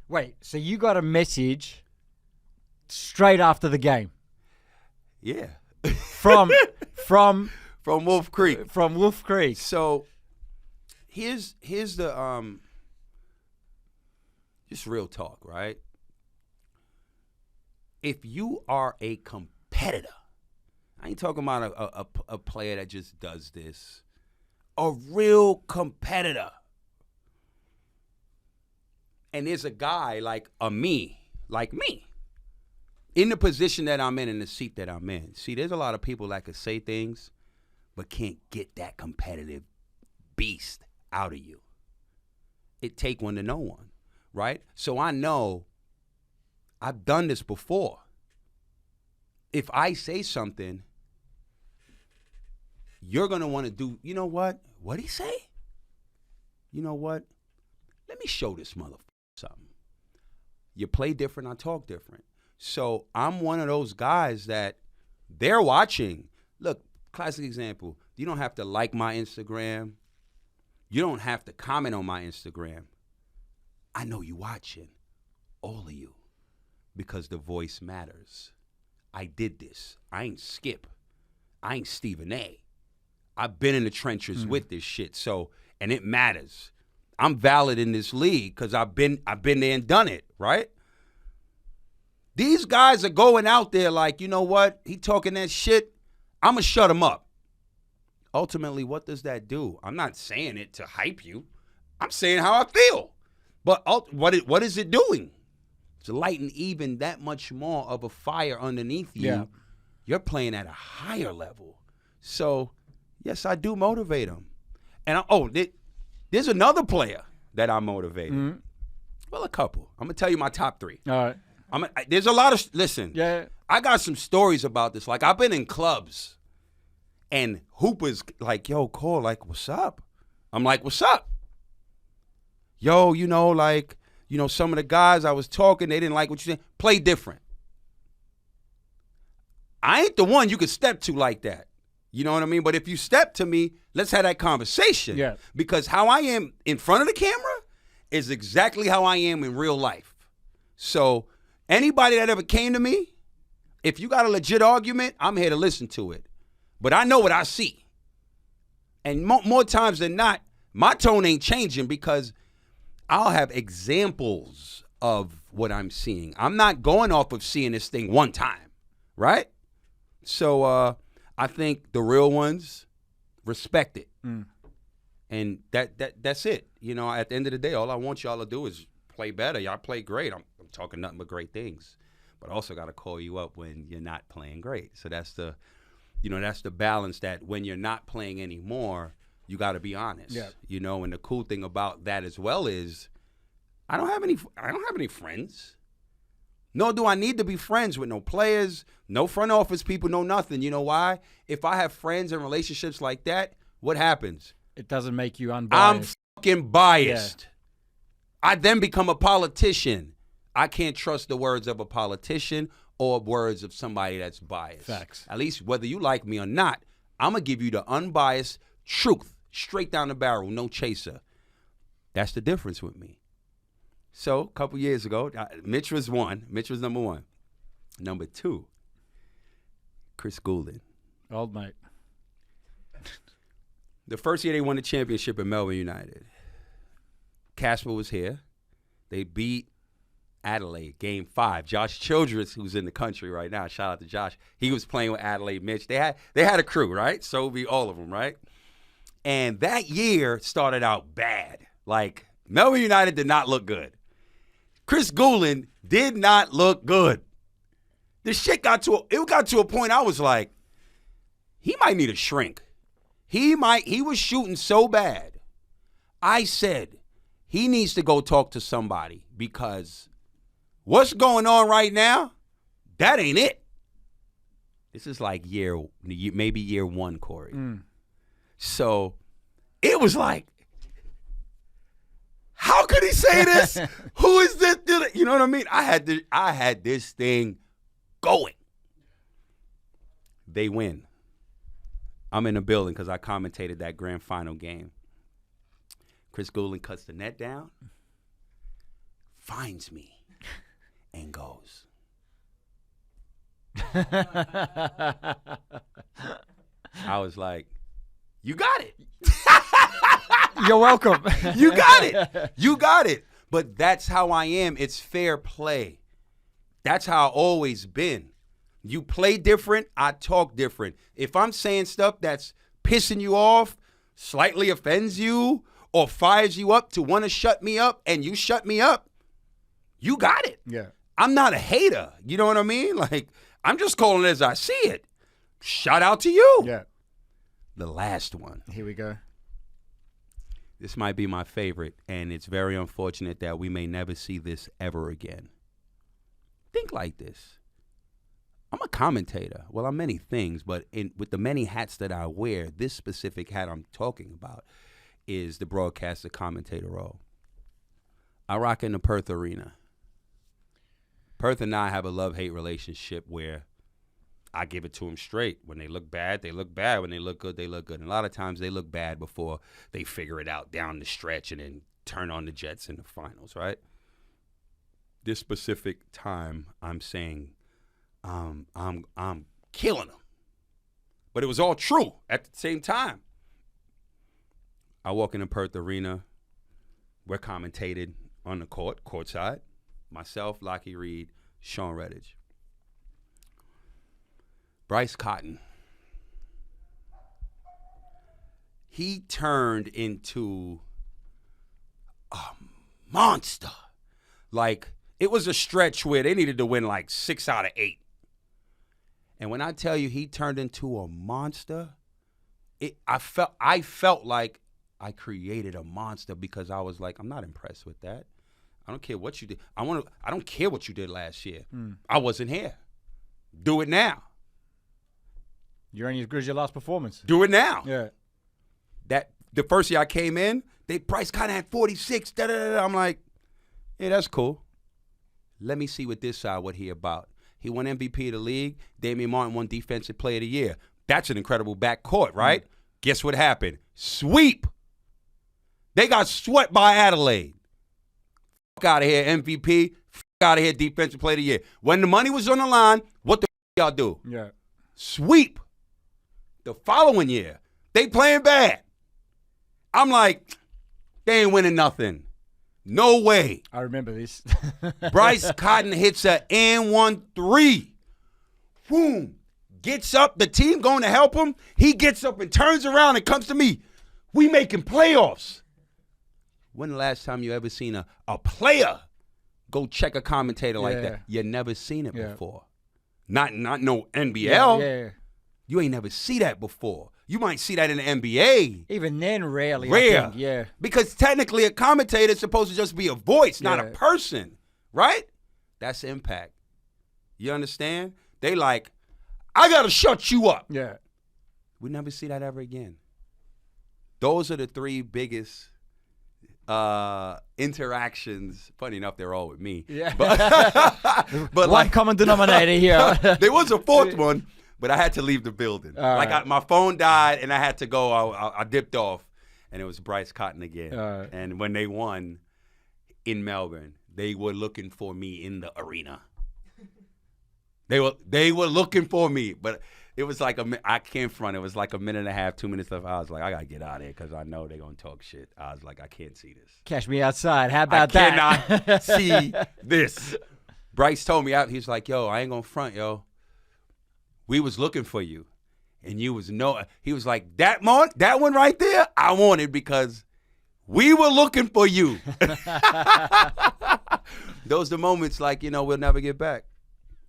Wait, so you got a message straight after the game Yeah. from From Wolf Creek. Wolf Creek. So here's the just real talk, right? If you are a competitor, I ain't talking about a player that just does this. A real competitor. And there's a guy like me, in the position that I'm in the seat that I'm in. See, there's a lot of people that could say things but can't get that competitive beast out of you. It take one to know one, right? So I know I've done this before. If I say something, you're going to want to do, you know what? What'd he say? You know what? Let me show this motherfucker something. You play different, I talk different. So I'm one of those guys that they're watching. Look, classic example. You don't have to like my Instagram. You don't have to comment on my Instagram. I know you watching, all of you, because the voice matters. I did this. I ain't Skip. I ain't Stephen A. I've been in the trenches with this shit. So, and it matters. I'm valid in this league because I've been there and done it, right? These guys are going out there like, you know what? He talking that shit. I'm going to shut him up. Ultimately, what does that do? I'm not saying it to hype you. I'm saying how I feel. But what is it doing? It's lighting even that much more of a fire underneath you. Yeah. You're playing at a higher level. So, yes, I do motivate them. And there's another player that I motivated. Mm-hmm. Well, a couple. I'm going to tell you my top three. All right. There's a lot of, listen. Yeah. I got some stories about this. Like, I've been in clubs, and hoopers like, yo, Cole, like, what's up? I'm like, what's up? Yo, some of the guys I was talking, they didn't like what you said. Play different. I ain't the one you could step to like that. You know what I mean? But if you step to me, let's have that conversation. Yeah. Because how I am in front of the camera is exactly how I am in real life. So anybody that ever came to me, if you got a legit argument, I'm here to listen to it. But I know what I see. And more times than not, my tone ain't changing because I'll have examples of what I'm seeing. I'm not going off of seeing this thing one time, right? So I think the real ones respect it. And that's it. You know, at the end of the day, all I want y'all to do is play better. Y'all play great. I'm talking nothing but great things. But I also got to call you up when you're not playing great. So that's the balance that when you're not playing anymore, you got to be honest. Yeah. You know, and the cool thing about that as well is I don't have any friends. Nor do I need to be friends with no players, no front office people, no nothing. You know why? If I have friends and relationships like that, what happens? It doesn't make you unbiased. I'm fucking biased. Yeah. I then become a politician. I can't trust the words of a politician or words of somebody that's biased. Facts. At least whether you like me or not, I'm going to give you the unbiased truth, straight down the barrel, no chaser. That's the difference with me. So a couple years ago, Mitch was one. Mitch was number one. Number two, Chris Goulden. Old mate. The first year they won the championship at Melbourne United, Casper was here. They beat Adelaide, Game 5. Josh Childress, who's in the country right now, shout out to Josh. He was playing with Adelaide Mitch. They had a crew, right? So be all of them, right? And that year started out bad. Like, Melbourne United did not look good. Chris Goulden did not look good. The shit got to a point I was like, he might need a shrink. He was shooting so bad. I said, he needs to go talk to somebody because what's going on right now, that ain't it. This is like maybe year one, Corey. So it was like, how could he say this? Who is this? You know what I mean? I had this thing going. They win. I'm in the building because I commentated that grand final game. Chris Goulden cuts the net down. finds me and goes, I was like, you got it. You're welcome. You got it. You got it. But that's how I am. It's fair play. That's how I've always been. You play different, I talk different. If I'm saying stuff that's pissing you off, slightly offends you, or fires you up to want to shut me up, and you shut me up, you got it. Yeah. I'm not a hater. You know what I mean? Like, I'm just calling it as I see it. Shout out to you. Yeah. The last one. Here we go. This might be my favorite, and it's very unfortunate that we may never see this ever again. Think like this. I'm a commentator. Well, I'm many things, but with the many hats that I wear, this specific hat I'm talking about is the broadcaster commentator role. I rock in the Perth Arena. Perth and I have a love-hate relationship where I give it to them straight. When they look bad, they look bad. When they look good, they look good. And a lot of times they look bad before they figure it out down the stretch and then turn on the Jets in the finals, right? This specific time, I'm saying I'm killing them. But it was all true at the same time. I walk in the Perth Arena. We're commentated on the courtside. Myself, Lockie Reed, Sean Redditch. Bryce Cotton. He turned into a monster. Like, it was a stretch where they needed to win like 6 out of 8. And when I tell you he turned into a monster, I felt like I created a monster because I was like, I'm not impressed with that. I don't care what you did. I don't care what you did last year. I wasn't here. Do it now. You're only as good as your last performance. Do it now. Yeah. That the first year I came in, Bryce kind of had 46. I'm like, yeah, that's cool. Let me see what he about. He won MVP of the league. Damian Martin won Defensive Player of the Year. That's an incredible backcourt, right? Guess what happened? Sweep. They got swept by Adelaide. Fuck out of here, MVP. Fuck out of here, Defensive Player of the Year. When the money was on the line, what the y'all do? Yeah. Sweep. The following year, they playing bad. I'm like, they ain't winning nothing. No way. I remember this. Bryce Cotton hits a and 1-3. Boom. Gets up. The team going to help him. He gets up and turns around and comes to me. We making playoffs. When the last time you ever seen a player go check a commentator like that? You never seen it before. Not no NBL. Yeah. You ain't never see that before. You might see that in the NBA. Even then, rarely. Rare. I think. Yeah. Because technically a commentator is supposed to just be a voice, not a person. Right? That's impact. You understand? They like, I got to shut you up. Yeah. We never see that ever again. Those are the 3 biggest interactions. Funny enough, they're all with me. Yeah. But one common denominator here. There was a 4th one. But I had to leave the building. My phone died, and I had to go. I dipped off, and it was Bryce Cotton again. And when they won in Melbourne, they were looking for me in the arena. They were looking for me, but it was like I can't front. It was like a minute and a half, 2 minutes left. I was like, I gotta get out of here because I know they're gonna talk shit. I was like, I can't see this. Catch me outside. How about that? I cannot see this. Bryce told me out. He's like, yo, I ain't gonna front, yo. We was looking for you, and you was he was like, that one right there, I wanted because we were looking for you. Those are the moments like, we'll never get back.